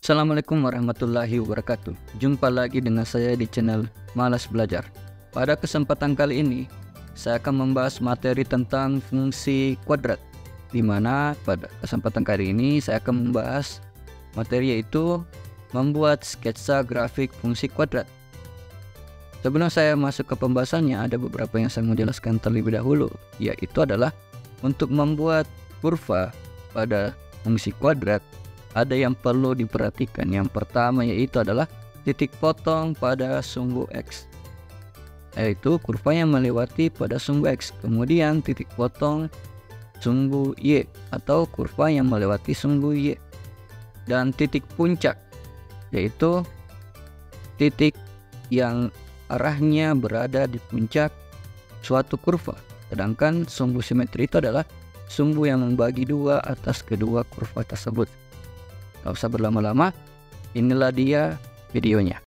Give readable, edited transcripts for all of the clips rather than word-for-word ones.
Assalamualaikum warahmatullahi wabarakatuh. Jumpa lagi dengan saya di channel Malas Belajar. Pada kesempatan kali ini, saya akan membahas materi tentang fungsi kuadrat, di mana pada kesempatan kali ini saya akan membahas materi yaitu membuat sketsa grafik fungsi kuadrat. Sebelum saya masuk ke pembahasannya, ada beberapa yang saya mau jelaskan terlebih dahulu, yaitu adalah untuk membuat kurva pada fungsi kuadrat ada yang perlu diperhatikan. Yang pertama yaitu adalah titik potong pada sumbu X, yaitu kurva yang melewati pada sumbu X. Kemudian titik potong sumbu Y atau kurva yang melewati sumbu Y. Dan titik puncak yaitu titik yang arahnya berada di puncak suatu kurva. Sedangkan sumbu simetri itu adalah sumbu yang membagi dua atas kedua kurva tersebut. Gak usah berlama-lama, inilah dia videonya.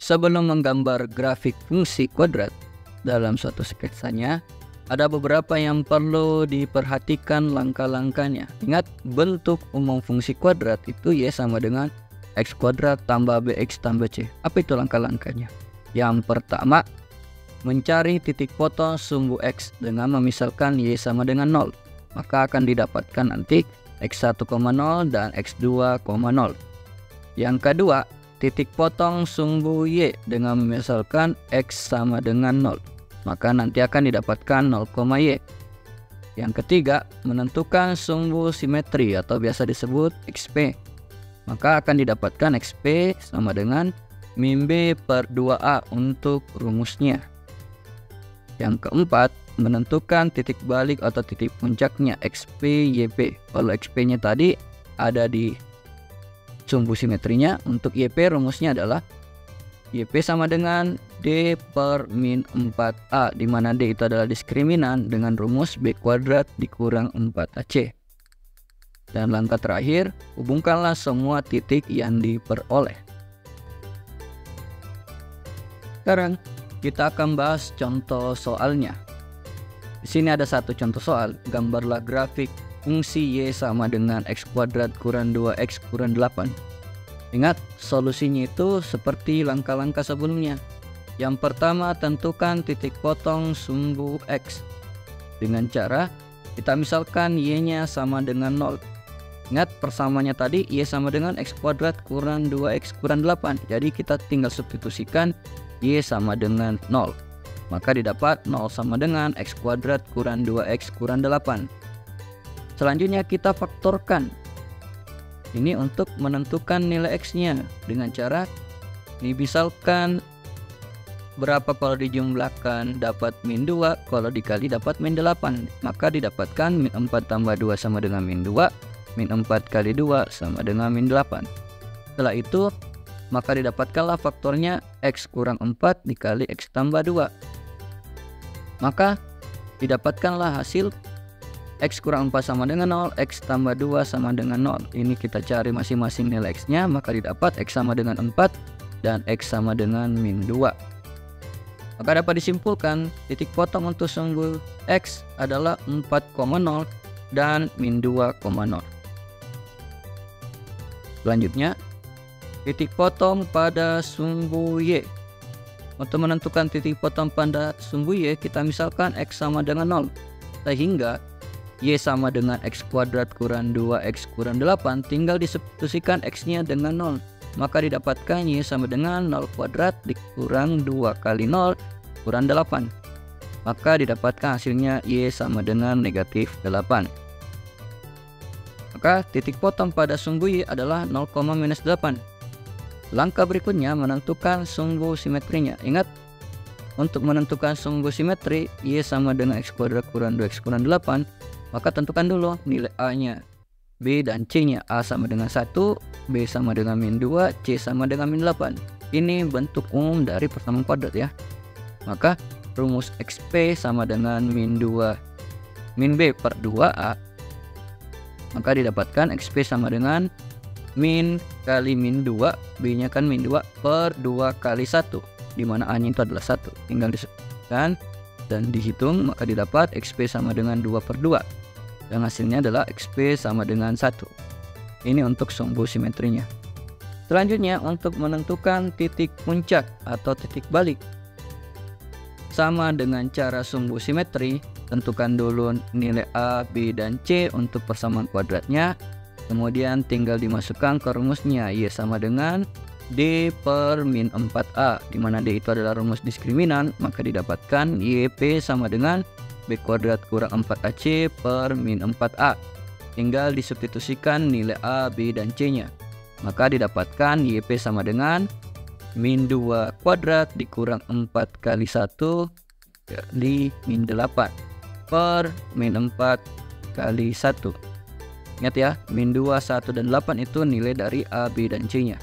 Sebelum menggambar grafik fungsi kuadrat dalam suatu sketsanya, ada beberapa yang perlu diperhatikan langkah-langkahnya. Ingat, bentuk umum fungsi kuadrat itu Y sama dengan X kuadrat tambah BX tambah C. Apa itu langkah-langkahnya? Yang pertama, mencari titik potong sumbu X dengan memisalkan Y sama dengan 0. Maka akan didapatkan nanti X1,0 dan X2,0. Yang kedua, titik potong sumbu Y dengan memisalkan X sama dengan 0. Maka nanti akan didapatkan 0,Y. Yang ketiga, menentukan sumbu simetri atau biasa disebut XP. Maka akan didapatkan XP sama dengan min B per 2A untuk rumusnya. Yang keempat, menentukan titik balik atau titik puncaknya XP YP. Kalau XP nya tadi ada di sumbu simetrinya, untuk YP rumusnya adalah YP sama dengan D per min 4A, di mana D itu adalah diskriminan dengan rumus B kuadrat dikurang 4AC. Dan langkah terakhir, hubungkanlah semua titik yang diperoleh. Sekarang kita akan bahas contoh soalnya. Di sini ada satu contoh soal, gambarlah grafik fungsi Y sama dengan X kuadrat kurang 2X kurang 8. Ingat, solusinya itu seperti langkah-langkah sebelumnya. Yang pertama, tentukan titik potong sumbu X dengan cara kita misalkan Y-nya sama dengan 0. Ingat, persamanya tadi Y sama dengan X kuadrat kurang 2X kurang 8. Jadi kita tinggal substitusikan Y sama dengan 0. Maka didapat 0 sama dengan X kuadrat kurang 2X kurang 8. Selanjutnya kita faktorkan. Ini untuk menentukan nilai X-nya dengan cara misalkan berapa kalau dijumlahkan dapat min 2, kalau dikali dapat min 8. Maka didapatkan min 4 tambah 2 sama dengan min 2. Min 4 kali 2 sama dengan min 8. Setelah itu maka didapatkanlah faktornya X kurang 4 dikali X tambah 2. Maka didapatkanlah hasil X kurang 4 sama dengan 0, X tambah 2 sama dengan 0. Ini kita cari masing-masing nilai X nya, maka didapat X sama dengan 4 dan X sama dengan min 2. Maka dapat disimpulkan titik potong untuk sumbu X adalah 4,0 dan min 2,0. Selanjutnya, titik potong pada sumbu Y. Untuk menentukan titik potong pada sumbu Y, kita misalkan X sama dengan 0. Sehingga Y sama dengan X kuadrat kurang 2X kurang 8, tinggal disubstitusikan X-nya dengan 0. Maka didapatkan Y sama dengan 0 kuadrat dikurang 2 kali 0 kurang 8. Maka didapatkan hasilnya Y sama dengan negatif 8. Maka titik potong pada sumbu Y adalah 0,-8. Langkah berikutnya menentukan sumbu simetrinya. Ingat, untuk menentukan sumbu simetri Y sama dengan X kuadrat kurang 2X kurang 8, maka tentukan dulu nilai A nya, B dan C nya. A sama dengan 1, B sama dengan min 2, C sama dengan min 8. Ini bentuk umum dari persamaan kuadrat ya. Maka rumus XP sama dengan min B per 2A, maka didapatkan XP sama dengan min kali min 2, B nya kan min 2 per 2 kali 1, dimana A nya itu adalah 1, tinggal disebutkan dan dihitung, maka didapat XP sama dengan 2 per 2 dan hasilnya adalah XP sama dengan 1. Ini untuk sumbu simetrinya. Selanjutnya untuk menentukan titik puncak atau titik balik, sama dengan cara sumbu simetri, tentukan dulu nilai A, B, dan C untuk persamaan kuadratnya. Kemudian tinggal dimasukkan ke rumusnya, Y sama dengan D per min 4A, dimana D itu adalah rumus diskriminan, maka didapatkan YP sama dengan B kuadrat kurang 4AC per min 4A. Tinggal disubstitusikan nilai A, B, dan C nya, maka didapatkan YP sama dengan min 2 kuadrat dikurang 4 kali 1 kali min 8 per min 4 kali 1. Ingat ya, min 2, 1, dan 8 itu nilai dari A, B, dan C nya.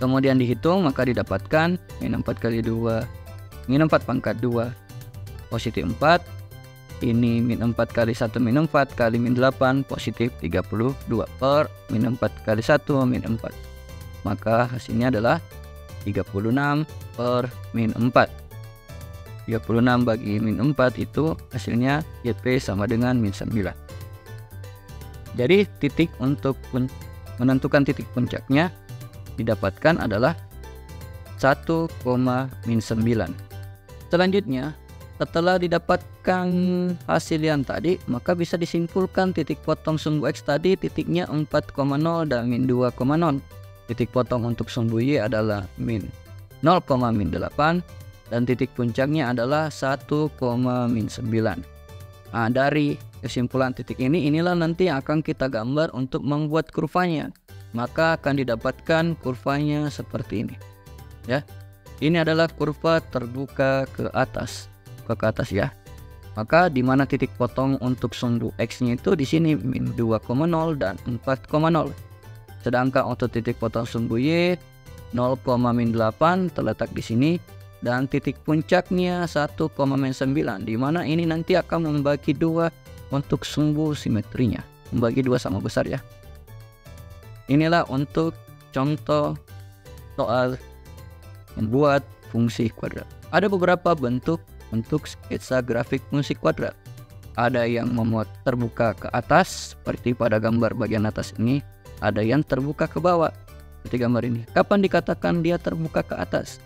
Kemudian dihitung, maka didapatkan min 4 kali 2, min 4 pangkat 2 positif 4. Ini min 4 kali 1 min 4 kali min 8 positif 32 per min 4 kali 1 min 4. Maka hasilnya adalah 36 per min 4. 36 bagi min 4 itu hasilnya YP sama dengan min 9. Jadi titik untuk menentukan titik puncaknya didapatkan adalah 1, min 9. Selanjutnya, setelah didapatkan hasil yang tadi, maka bisa disimpulkan titik potong sumbu X tadi titiknya 4,0 dan min 2,0. Titik potong untuk sumbu Y adalah min 0,8 dan titik puncaknya adalah 1, min 9. Nah, dari kesimpulan titik ini, inilah nanti yang akan kita gambar untuk membuat kurvanya. Maka akan didapatkan kurvanya seperti ini. Ya, ini adalah kurva terbuka ke atas ya. Maka di mana titik potong untuk sumbu X-nya itu di sini min 2,0 dan 4,0. Sedangkan untuk titik potong sumbu Y 0,8 terletak di sini dan titik puncaknya 1,9, di mana ini nanti akan membagi 2 untuk sumbu simetrinya, membagi 2 sama besar ya. Inilah untuk contoh soal membuat fungsi kuadrat. Ada beberapa bentuk untuk sketsa grafik fungsi kuadrat. Ada yang memuat terbuka ke atas seperti pada gambar bagian atas ini, ada yang terbuka ke bawah seperti gambar ini. Kapan dikatakan dia terbuka ke atas?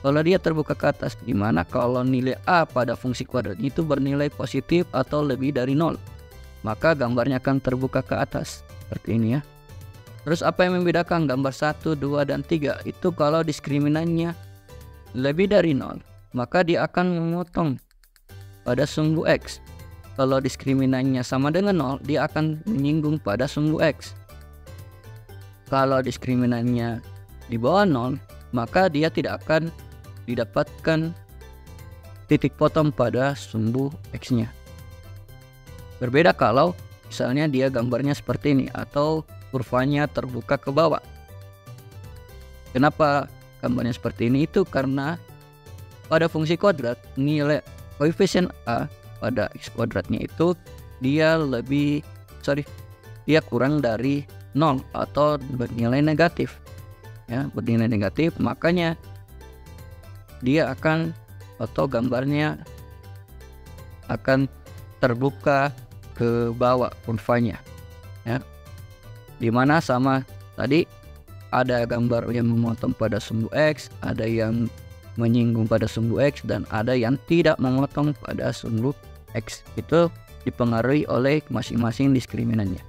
Kalau dia terbuka ke atas, dimana kalau nilai A pada fungsi kuadrat itu bernilai positif atau lebih dari 0, maka gambarnya akan terbuka ke atas seperti ini ya. Terus apa yang membedakan gambar 1, 2, dan 3? Itu kalau diskriminannya lebih dari 0, maka dia akan memotong pada sumbu X. Kalau diskriminannya sama dengan 0, dia akan menyinggung pada sumbu X. Kalau diskriminannya di bawah 0, maka dia tidak akan didapatkan titik potong pada sumbu X-nya. Berbeda kalau misalnya dia gambarnya seperti ini atau kurvanya terbuka ke bawah. Kenapa gambarnya seperti ini? Itu karena pada fungsi kuadrat nilai koefisien A pada X kuadratnya itu dia kurang dari 0 atau bernilai negatif ya, bernilai negatif. Makanya dia akan atau gambarnya akan terbuka ke bawah kurvanya ya, dimana sama tadi ada gambar yang memotong pada sumbu X, ada yang menyinggung pada sumbu X, dan ada yang tidak memotong pada sumbu X. Itu dipengaruhi oleh masing-masing diskriminannya.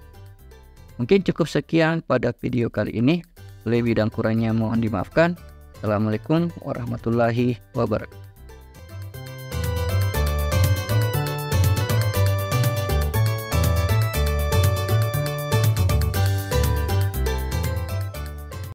Mungkin cukup sekian pada video kali ini. Lebih dan kurangnya mohon dimaafkan. Assalamualaikum warahmatullahi wabarakatuh.